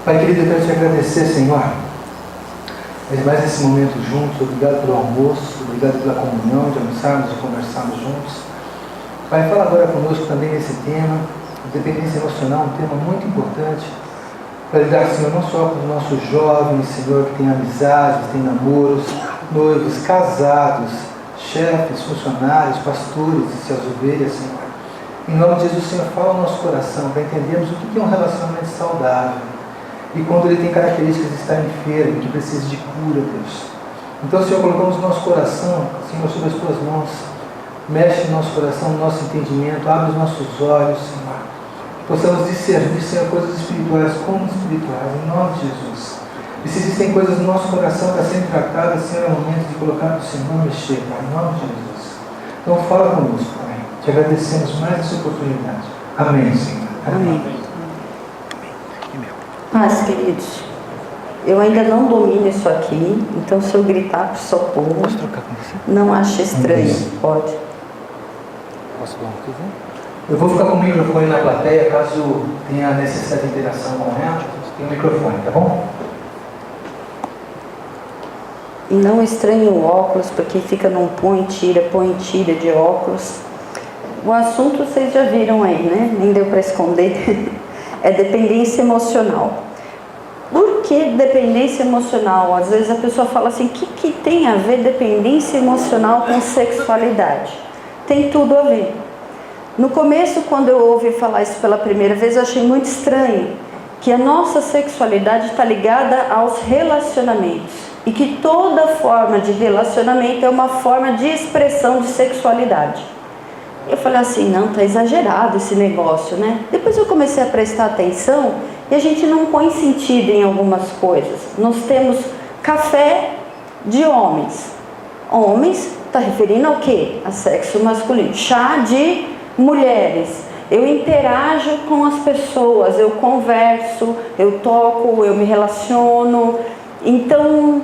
Pai querido, eu quero te agradecer, Senhor, mais esse momento juntos. Obrigado pelo almoço, obrigado pela comunhão, de almoçarmos e conversarmos juntos. Pai, fala agora conosco também nesse tema, dependência emocional, um tema muito importante, para lidar, Senhor, não só com os nossos jovens, Senhor, que têm amizades, têm namoros, noivos, casados, chefes, funcionários, pastores e suas ovelhas, Senhor. Em nome de Jesus, Senhor, fala no nosso coração, para entendermos o que é um relacionamento saudável. E quando ele tem características de estar enfermo, que precisa de cura, Deus. Então, Senhor, colocamos o nosso coração, Senhor, sobre as tuas mãos. Mexe no nosso coração, no nosso entendimento, abre os nossos olhos, Senhor. Que possamos discernir, Senhor, coisas espirituais como espirituais, em nome de Jesus. E se existem coisas no nosso coração para serem tratadas, Senhor, é o momento de colocar o Senhor mexer, Pai, em nome de Jesus. Então, fala conosco, Pai. Te agradecemos mais essa oportunidade. Amém, Senhor. Amém. Paz, queridos, eu ainda não domino isso aqui, então se eu gritar por socorro, Posso trocar com você? não ache estranho, pode. Posso dar um quiser? Eu vou ficar com o microfone na plateia, caso tenha necessidade de interação com ela, tem o microfone, tá bom? E não estranhe o óculos, porque fica num põe e tira de óculos. O assunto vocês já viram aí, né? Nem deu para esconder. É dependência emocional. Por que dependência emocional? Às vezes a pessoa fala assim, o que tem a ver dependência emocional com sexualidade? Tem tudo a ver. No começo, quando eu ouvi falar isso pela primeira vez, eu achei muito estranho que a nossa sexualidade está ligada aos relacionamentos e que toda forma de relacionamento é uma forma de expressão de sexualidade. Eu falei assim, não, tá exagerado esse negócio, né? Depois eu comecei a prestar atenção e a gente não põe sentido em algumas coisas. Nós temos café de homens. Homens está referindo ao quê? A sexo masculino. Chá de mulheres. Eu interajo com as pessoas, eu converso, eu toco, eu me relaciono. Então,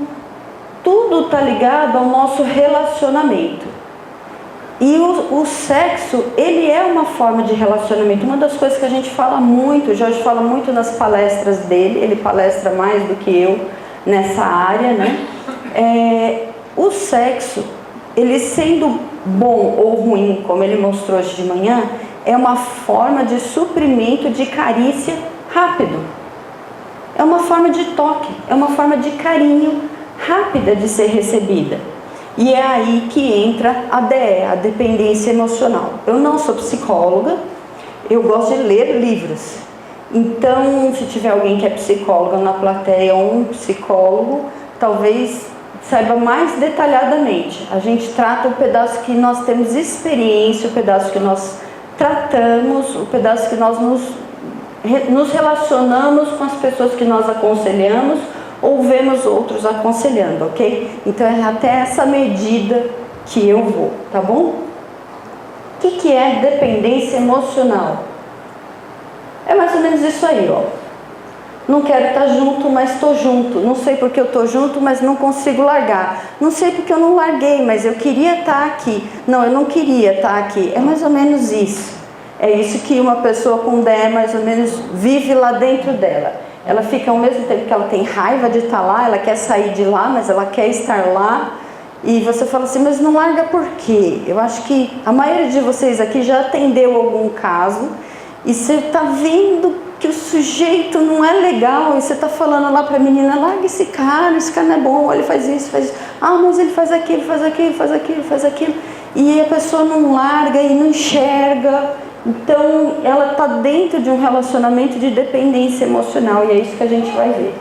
tudo está ligado ao nosso relacionamento. E o sexo, ele é uma forma de relacionamento. Uma das coisas que a gente fala muito, o Jorge fala muito nas palestras dele, ele palestra mais do que eu nessa área, né? O sexo, ele sendo bom ou ruim, como ele mostrou hoje de manhã, é uma forma de suprimento de carícia rápido. É uma forma de toque, é uma forma de carinho rápida de ser recebida. E é aí que entra a DE, a dependência emocional. Eu não sou psicóloga, eu gosto de ler livros. Então, se tiver alguém que é psicóloga na plateia ou um psicólogo, talvez saiba mais detalhadamente. A gente trata o pedaço que nós temos experiência, o pedaço que nós tratamos, o pedaço que nós nos relacionamos com as pessoas que nós aconselhamos, ou vemos outros aconselhando, ok? Então é até essa medida que eu vou, tá bom? O que é dependência emocional? É mais ou menos isso aí, ó. Não quero estar junto, mas estou junto. Não sei porque eu estou junto, mas não consigo largar. Não sei porque eu não larguei, mas eu queria estar aqui. Não, eu não queria estar aqui. É mais ou menos isso. É isso que uma pessoa com DE mais ou menos vive lá dentro dela. Ela fica ao mesmo tempo que ela tem raiva de estar lá, ela quer sair de lá, mas ela quer estar lá. E você fala assim, mas não larga por quê? Eu acho que a maioria de vocês aqui já atendeu algum caso e você está vendo que o sujeito não é legal e você está falando lá para a menina, larga esse cara não é bom, ele faz isso, faz isso. Ah, mas ele faz aquilo, faz aquilo, faz aquilo, faz aquilo. E a pessoa não larga e não enxerga. Então, ela está dentro de um relacionamento de dependência emocional e é isso que a gente vai ver.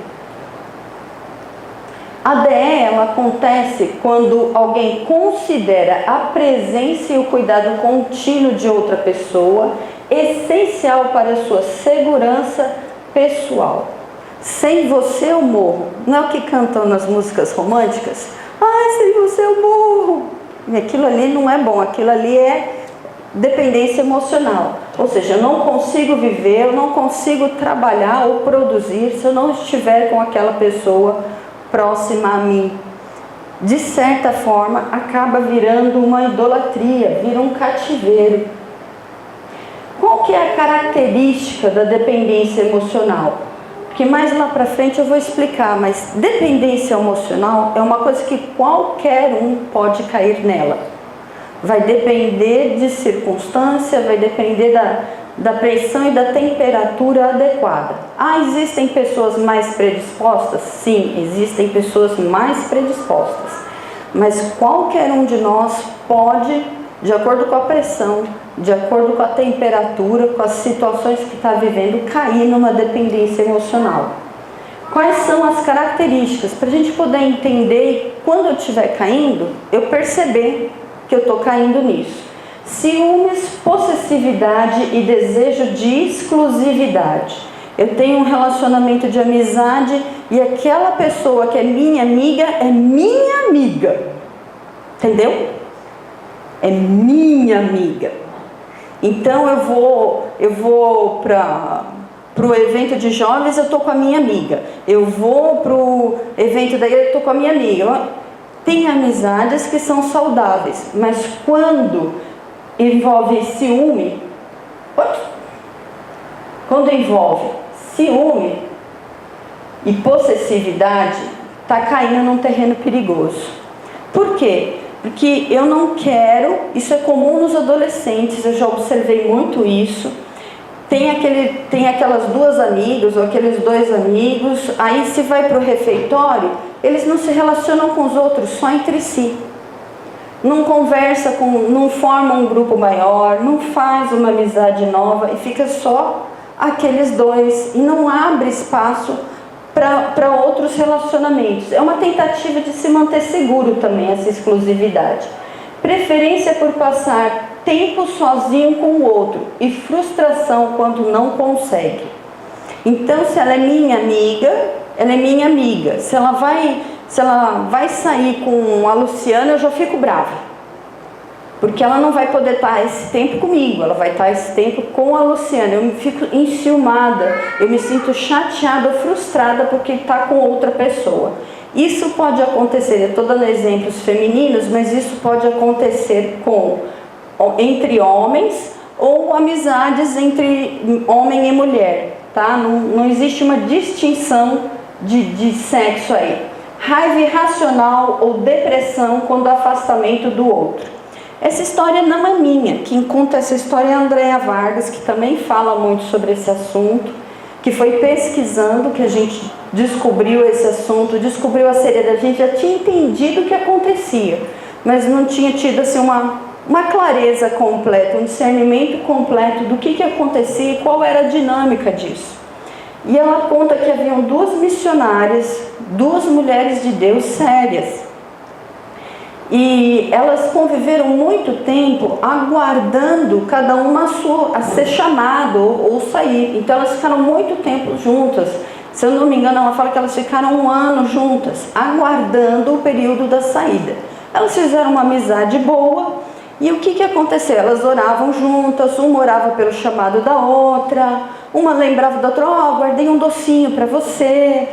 A DE, ela acontece quando alguém considera a presença e o cuidado contínuo de outra pessoa essencial para a sua segurança pessoal. Sem você eu morro. Não é o que cantam nas músicas românticas? Ai, sem você eu morro. E aquilo ali não é bom, aquilo ali é dependência emocional, ou seja, eu não consigo viver, eu não consigo trabalhar ou produzir se eu não estiver com aquela pessoa próxima a mim. De certa forma, acaba virando uma idolatria, vira um cativeiro. Qual que é a característica da dependência emocional? porque mais lá para frente eu vou explicar, mas dependência emocional é uma coisa que qualquer um pode cair nela. Vai depender de circunstância, vai depender da pressão e da temperatura adequada. Existem pessoas mais predispostas? Sim, existem pessoas mais predispostas. Mas qualquer um de nós pode, de acordo com a pressão, de acordo com a temperatura, com as situações que está vivendo, cair numa dependência emocional. Quais são as características? Para a gente poder entender, quando eu estiver caindo, eu perceber que eu estou caindo nisso. Ciúmes, possessividade e desejo de exclusividade. Eu tenho um relacionamento de amizade e aquela pessoa que é minha amiga, entendeu? É minha amiga. Então eu vou para o evento de jovens, eu estou com a minha amiga. Eu vou para o evento da igreja, eu estou com a minha amiga. Tem amizades que são saudáveis, mas quando envolve ciúme, e possessividade, está caindo num terreno perigoso. Por quê? Porque eu não quero, isso é comum nos adolescentes, eu já observei muito isso. Tem aquelas duas amigas ou aqueles dois amigos, aí se vai para o refeitório, eles não se relacionam com os outros, só entre si. Não conversa, não forma um grupo maior, não faz uma amizade nova e fica só aqueles dois e não abre espaço para outros relacionamentos. É uma tentativa de se manter seguro também, essa exclusividade. Preferência por passar tempo sozinho com o outro e frustração quando não consegue. Então, se ela é minha amiga, ela é minha amiga. Se ela vai sair com a Luciana, eu já fico brava. Porque ela não vai poder estar esse tempo comigo, ela vai estar esse tempo com a Luciana. Eu fico enciumada, eu me sinto chateada, frustrada porque está com outra pessoa. Isso pode acontecer, eu estou dando exemplos femininos, mas isso pode acontecer entre homens ou amizades entre homem e mulher, tá? Não existe uma distinção de sexo aí. Raiva irracional ou depressão quando afastamento do outro. Essa história não é minha, quem conta essa história é a Andréa Vargas, que também fala muito sobre esse assunto, que foi pesquisando, que a gente descobriu esse assunto, descobriu a seriedade, a gente já tinha entendido o que acontecia, mas não tinha tido assim, uma clareza completa, um discernimento completo do que acontecia e qual era a dinâmica disso. E ela conta que haviam duas missionárias, duas mulheres de Deus sérias, e elas conviveram muito tempo aguardando cada uma a ser chamada ou sair. Então elas ficaram muito tempo juntas. Se eu não me engano, ela fala que elas ficaram 1 ano juntas, aguardando o período da saída. Elas fizeram uma amizade boa. E o que aconteceu? Elas oravam juntas, uma orava pelo chamado da outra, uma lembrava da outra, guardei um docinho para você.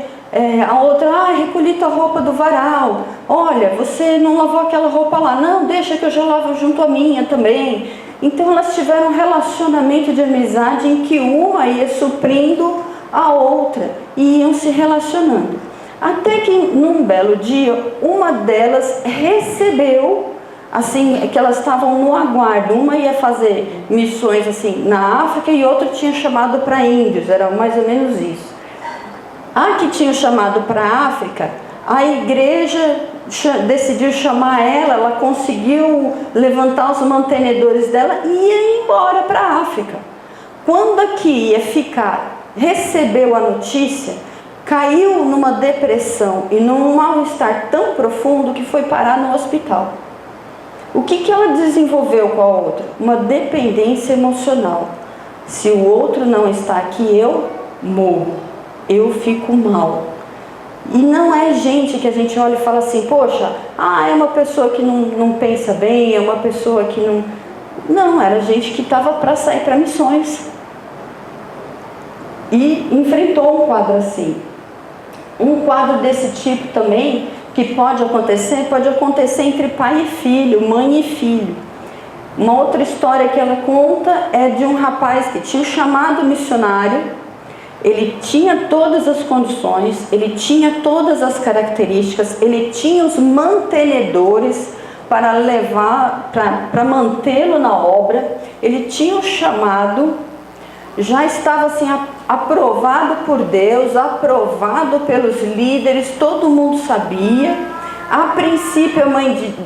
A outra, recolhi tua roupa do varal, olha, você não lavou aquela roupa lá, não, deixa que eu já lavo junto à minha também. Então elas tiveram um relacionamento de amizade em que uma ia suprindo a outra e iam se relacionando. Até que num belo dia, uma delas recebeu, assim, que elas estavam no aguardo, uma ia fazer missões assim na África e outra tinha chamado para índios, era mais ou menos isso. A que tinha chamado para a África, a igreja decidiu chamar ela conseguiu levantar os mantenedores dela e ia embora para a África. Quando a que ia ficar, recebeu a notícia, caiu numa depressão e num mal-estar tão profundo que foi parar no hospital. O que ela desenvolveu com a outra? Uma dependência emocional. Se o outro não está aqui, eu morro. Eu fico mal. E não é gente que a gente olha e fala assim, poxa, é uma pessoa que não pensa bem, é uma pessoa que não... Não, era gente que estava para sair para missões. E enfrentou um quadro assim. Um quadro desse tipo também, que pode acontecer entre pai e filho, mãe e filho. Uma outra história que ela conta é de um rapaz que tinha um chamado missionário, Ele tinha todas as condições, ele tinha todas as características, ele tinha os mantenedores para levar, para mantê-lo na obra, ele tinha o chamado, já estava assim aprovado por Deus, aprovado pelos líderes, todo mundo sabia. A princípio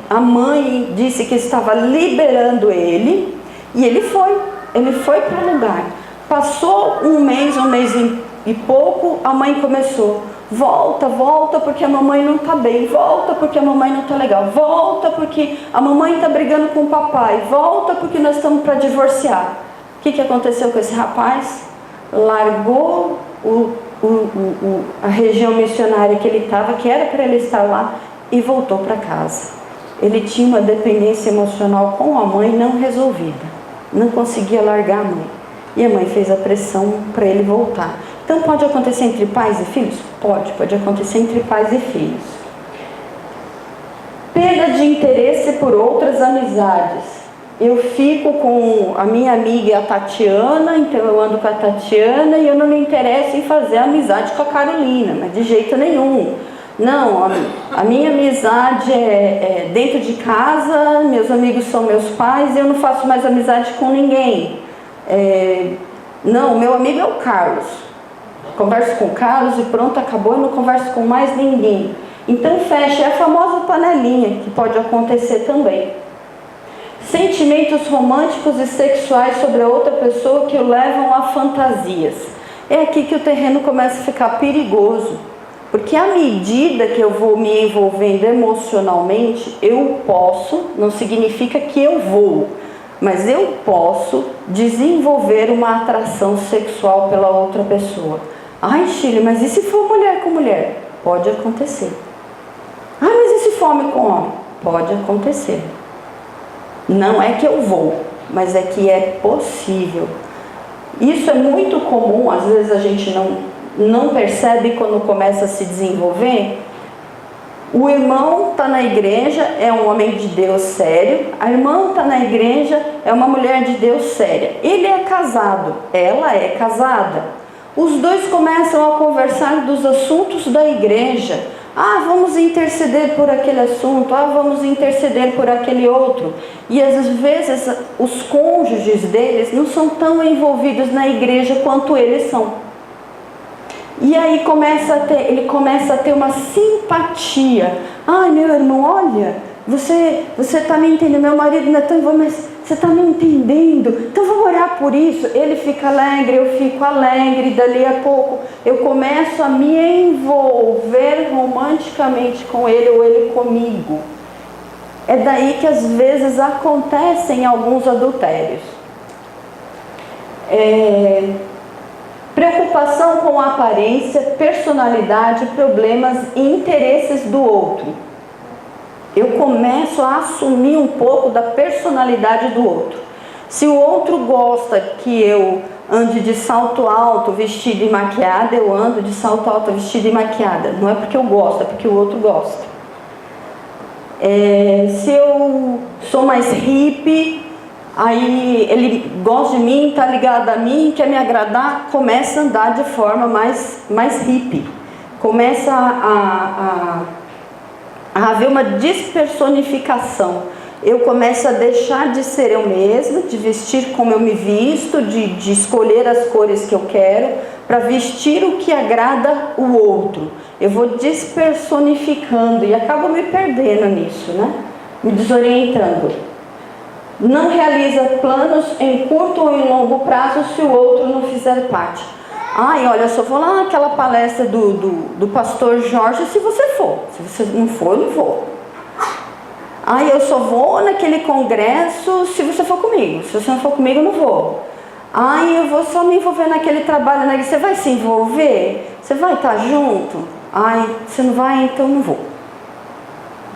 a mãe disse que estava liberando ele, e ele foi para o lugar. Passou um mês e pouco, a mãe começou: volta, porque a mamãe não está bem, volta porque a mamãe não está legal, volta porque a mamãe está brigando com o papai, volta porque nós estamos para divorciar. O que aconteceu com esse rapaz? Largou a região missionária que ele estava, que era para ele estar lá, e voltou para casa. Ele tinha uma dependência emocional com a mãe não resolvida, não conseguia largar a mãe, e a mãe fez a pressão para ele voltar. Então pode acontecer entre pais e filhos? Pode acontecer entre pais e filhos. Perda de interesse por outras amizades. Eu fico com a minha amiga, a Tatiana, então eu ando com a Tatiana e eu não me interesso em fazer amizade com a Carolina, mas de jeito nenhum. Não, a minha amizade é dentro de casa, meus amigos são meus pais e eu não faço mais amizade com ninguém. Não, meu amigo é o Carlos. Converso com o Carlos e pronto, acabou, eu não converso com mais ninguém. Então fecha, é a famosa panelinha, que pode acontecer também. Sentimentos românticos e sexuais sobre a outra pessoa que o levam a fantasias. É aqui que o terreno começa a ficar perigoso. Porque à medida que eu vou me envolvendo emocionalmente, eu posso, não significa que eu vou, mas eu posso desenvolver uma atração sexual pela outra pessoa. Ai, Shirley, mas e se for mulher com mulher? Pode acontecer. Ah, mas e se for homem com homem? Pode acontecer. Não é que eu vou, mas é que é possível. Isso é muito comum, às vezes a gente não percebe quando começa a se desenvolver. O irmão está na igreja, é um homem de Deus sério. A irmã está na igreja, é uma mulher de Deus séria. Ele é casado, ela é casada. Os dois começam a conversar dos assuntos da igreja. Ah, vamos interceder por aquele assunto, vamos interceder por aquele outro. E às vezes os cônjuges deles não são tão envolvidos na igreja quanto eles são. E aí ele começa a ter uma simpatia. Ai, meu irmão, olha, você está me entendendo, meu marido não é tão envolvido, mas você está me entendendo, então vamos orar por isso. Ele fica alegre, eu fico alegre, dali a pouco eu começo a me envolver romanticamente com ele ou ele comigo. É daí que às vezes acontecem alguns adultérios. Preocupação com a aparência, personalidade, problemas e interesses do outro. Eu começo a assumir um pouco da personalidade do outro. Se o outro gosta que eu ande de salto alto, vestida e maquiada, eu ando de salto alto, vestida e maquiada. Não é porque eu gosto, é porque o outro gosta. Se eu sou mais hippie, aí ele gosta de mim, está ligado a mim, quer me agradar, começa a andar de forma mais hippie. Começa a haver uma despersonificação. Eu começo a deixar de ser eu mesma, de vestir como eu me visto, de escolher as cores que eu quero, para vestir o que agrada o outro. Eu vou despersonificando e acabo me perdendo nisso, né? Me desorientando. Não realiza planos em curto ou em longo prazo se o outro não fizer parte. Ai, olha, eu só vou lá naquela palestra do pastor Jorge se você for. Se você não for, eu não vou. Ai, eu só vou naquele congresso se você for comigo. Se você não for comigo, eu não vou. Ai, eu vou só me envolver naquele trabalho. Você vai se envolver? Você vai estar junto? Ai, você não vai? Então eu não vou.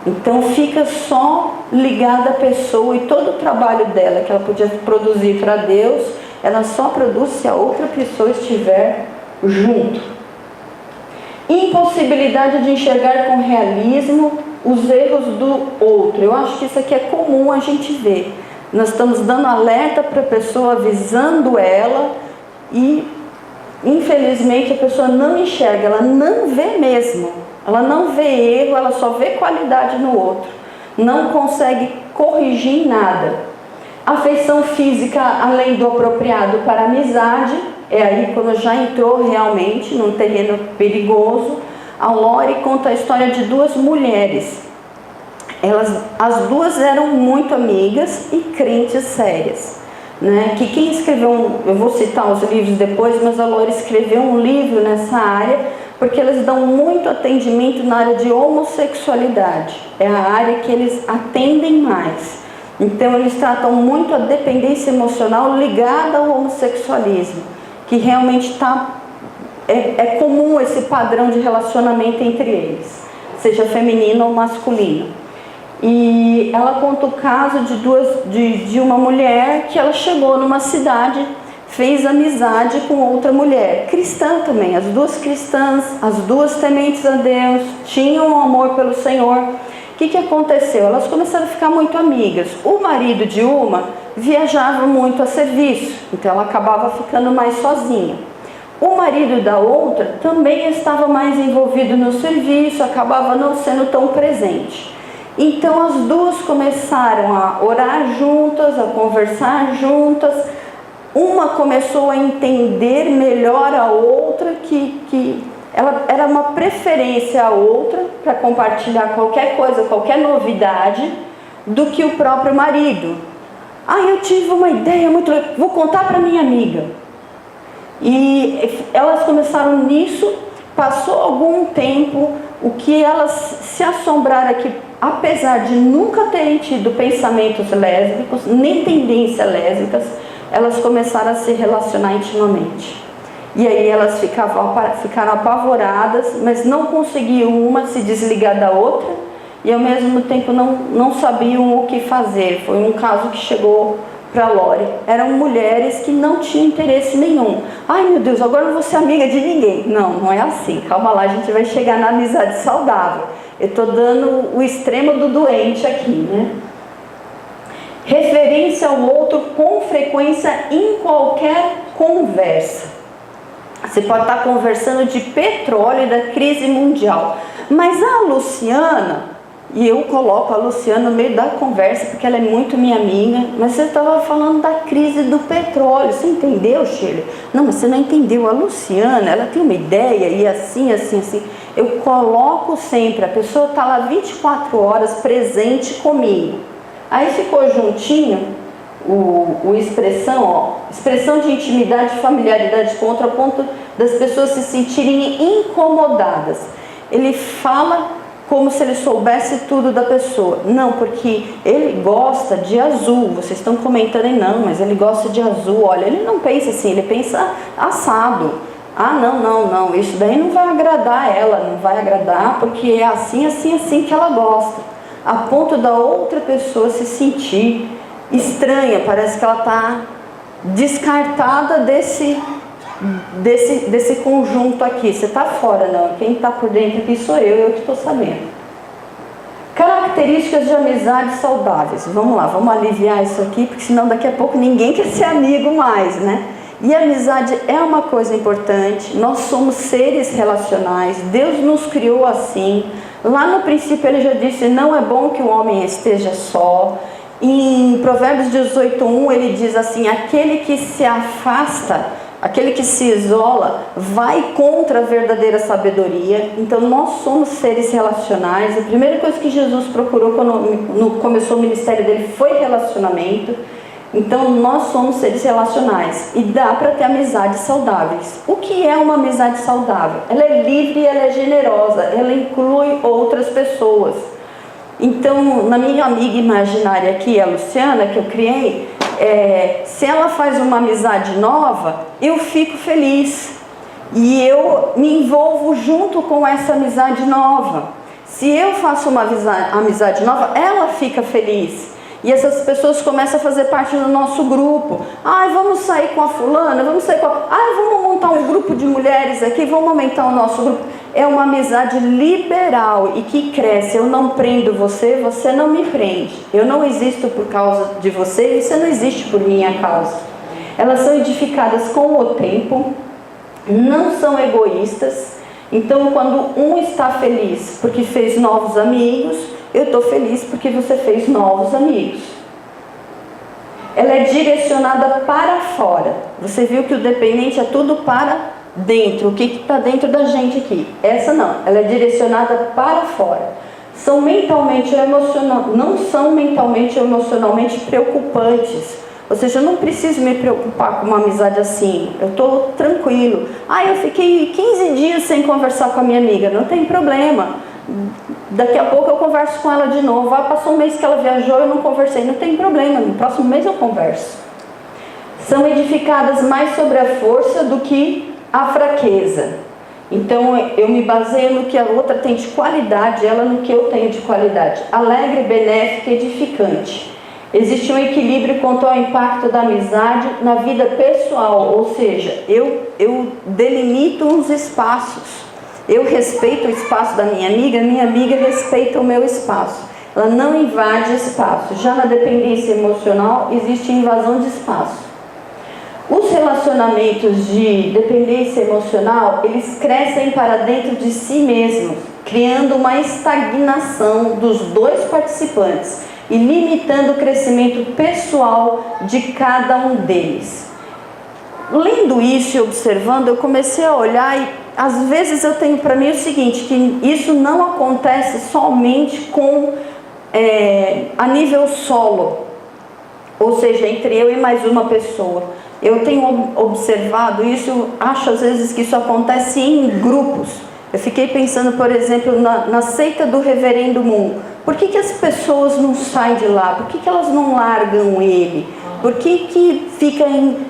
Então fica só ligada à pessoa e todo o trabalho dela que ela podia produzir para Deus, ela só produz se a outra pessoa estiver junto. Impossibilidade de enxergar com realismo os erros do outro. Eu acho que isso aqui é comum a gente ver. Nós estamos dando alerta para a pessoa, avisando ela, e infelizmente a pessoa não enxerga, ela não vê mesmo, ela não vê erro, ela só vê qualidade no outro, não consegue corrigir nada. Afeição física além do apropriado para a amizade, é aí quando já entrou realmente num terreno perigoso. A Lore conta a história de duas mulheres. As duas eram muito amigas e crentes sérias, né? Que quem escreveu, eu vou citar os livros depois, mas a Lore escreveu um livro nessa área, porque eles dão muito atendimento na área de homossexualidade, é a área que eles atendem mais. Então eles tratam muito a dependência emocional ligada ao homossexualismo, que realmente é comum esse padrão de relacionamento entre eles, seja feminino ou masculino. E ela conta o caso de uma mulher que ela chegou numa cidade, fez amizade com outra mulher, cristã também, as duas cristãs, as duas tementes a Deus, tinham um amor pelo Senhor. O que aconteceu? Elas começaram a ficar muito amigas. O marido de uma viajava muito a serviço, então ela acabava ficando mais sozinha. O marido da outra também estava mais envolvido no serviço, acabava não sendo tão presente. Então as duas começaram a orar juntas, a conversar juntas. Uma começou a entender melhor a outra, que ela era uma preferência a outra para compartilhar qualquer coisa, qualquer novidade, do que o próprio marido. Eu tive uma ideia muito legal, vou contar para minha amiga. E elas começaram nisso. Passou algum tempo, o que elas se assombraram é que, apesar de nunca terem tido pensamentos lésbicos, nem tendências lésbicas, elas começaram a se relacionar intimamente. E aí elas ficaram apavoradas, mas não conseguiam uma se desligar da outra, e ao mesmo tempo não sabiam o que fazer. Foi um caso que chegou para Lore. Eram mulheres que não tinham interesse nenhum. Meu Deus, agora eu não vou ser amiga de ninguém. Não é assim. Calma lá, a gente vai chegar na amizade saudável. Eu estou dando o extremo do doente aqui, né? Referência ao outro com frequência em qualquer conversa. Você pode estar conversando de petróleo e da crise mundial, mas a Luciana, e eu coloco a Luciana no meio da conversa porque ela é muito minha amiga, mas você estava falando da crise do petróleo, você entendeu, Shirley? Não, mas você não entendeu. A Luciana, ela tem uma ideia e assim. Eu coloco sempre, a pessoa está lá 24 horas presente comigo. Aí ficou juntinho o expressão de intimidade e familiaridade, contraponto das pessoas se sentirem incomodadas. Ele fala como se ele soubesse tudo da pessoa. Não, porque ele gosta de azul. Vocês estão comentando aí, não, mas ele gosta de azul. Olha, ele não pensa assim, ele pensa assado. Não, isso daí não vai agradar ela, não vai agradar, porque é assim que ela gosta. A ponto da outra pessoa se sentir estranha, parece que ela está descartada desse conjunto aqui. Você está fora, não. Quem está por dentro aqui sou eu que estou sabendo. Características de amizades saudáveis. Vamos lá, vamos aliviar isso aqui, porque senão daqui a pouco ninguém quer ser amigo mais, né? E a amizade é uma coisa importante. Nós somos seres relacionais. Deus nos criou assim. Lá no princípio ele já disse: não é bom que o homem esteja só. Em Provérbios 18:1 ele diz assim: aquele que se afasta, aquele que se isola, vai contra a verdadeira sabedoria. Então nós somos seres relacionais. A primeira coisa que Jesus procurou quando começou o ministério dele foi relacionamento. Então nós somos seres relacionais e dá para ter amizades saudáveis. O que é uma amizade saudável? Ela é livre e ela é generosa, ela inclui outras pessoas. Então, na minha amiga imaginária aqui, a Luciana, que eu criei, se ela faz uma amizade nova, eu fico feliz e eu me envolvo junto com essa amizade nova. Se eu faço uma amizade nova, ela fica feliz. E essas pessoas começam a fazer parte do nosso grupo. Vamos sair com a fulana, vamos montar um grupo de mulheres aqui, vamos aumentar o nosso grupo. É uma amizade liberal e que cresce. Eu não prendo você, você não me prende. Eu não existo por causa de você e você não existe por minha causa. Elas são edificadas com o tempo. não são egoístas. Então, quando um está feliz porque fez novos amigos, eu estou feliz porque você fez novos amigos. Ela é direcionada para fora. Você viu que o dependente é tudo para dentro. O que está dentro da gente aqui? Essa não. Ela é direcionada para fora. São mentalmente ou não são mentalmente ou emocionalmente preocupantes. Ou seja, eu não preciso me preocupar com uma amizade assim. Eu estou tranquilo. Eu fiquei 15 dias sem conversar com a minha amiga. Não tem problema. Daqui a pouco eu converso com ela de novo. Passou um mês que ela viajou, eu não conversei. Não tem problema, no próximo mês eu converso. São edificadas mais sobre a força do que a fraqueza. Então eu me baseio no que a outra tem de qualidade, ela no que eu tenho de qualidade. Alegre, benéfica, edificante. Existe um equilíbrio quanto ao impacto da amizade na vida pessoal. Ou seja, eu delimito uns espaços. Eu respeito o espaço da minha amiga respeita o meu espaço. Ela não invade espaço. Já na dependência emocional, existe invasão de espaço. Os relacionamentos de dependência emocional, eles crescem para dentro de si mesmos, criando uma estagnação dos dois participantes e limitando o crescimento pessoal de cada um deles. Lendo isso e observando, eu comecei a olhar e às vezes eu tenho para mim o seguinte, que isso não acontece somente a nível solo, ou seja, entre eu e mais uma pessoa. Eu tenho observado isso, acho às vezes que isso acontece em grupos. Eu fiquei pensando, por exemplo, na seita do Reverendo Moon. Por que as pessoas não saem de lá? Por que elas não largam ele? Por que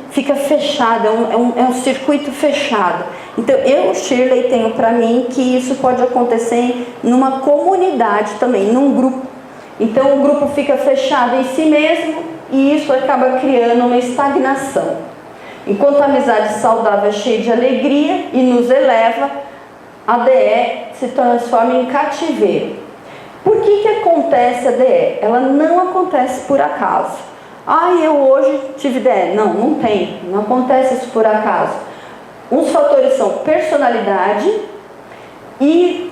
fica fechado? É um circuito fechado. Então, eu, Shirley, tenho para mim que isso pode acontecer numa comunidade também, num grupo. Então, o grupo fica fechado em si mesmo e isso acaba criando uma estagnação. Enquanto a amizade saudável é cheia de alegria e nos eleva, a DE se transforma em cativeiro. Por que acontece a DE? Ela não acontece por acaso. Eu hoje tive DE. Não tem. Não acontece isso por acaso. Os fatores são personalidade e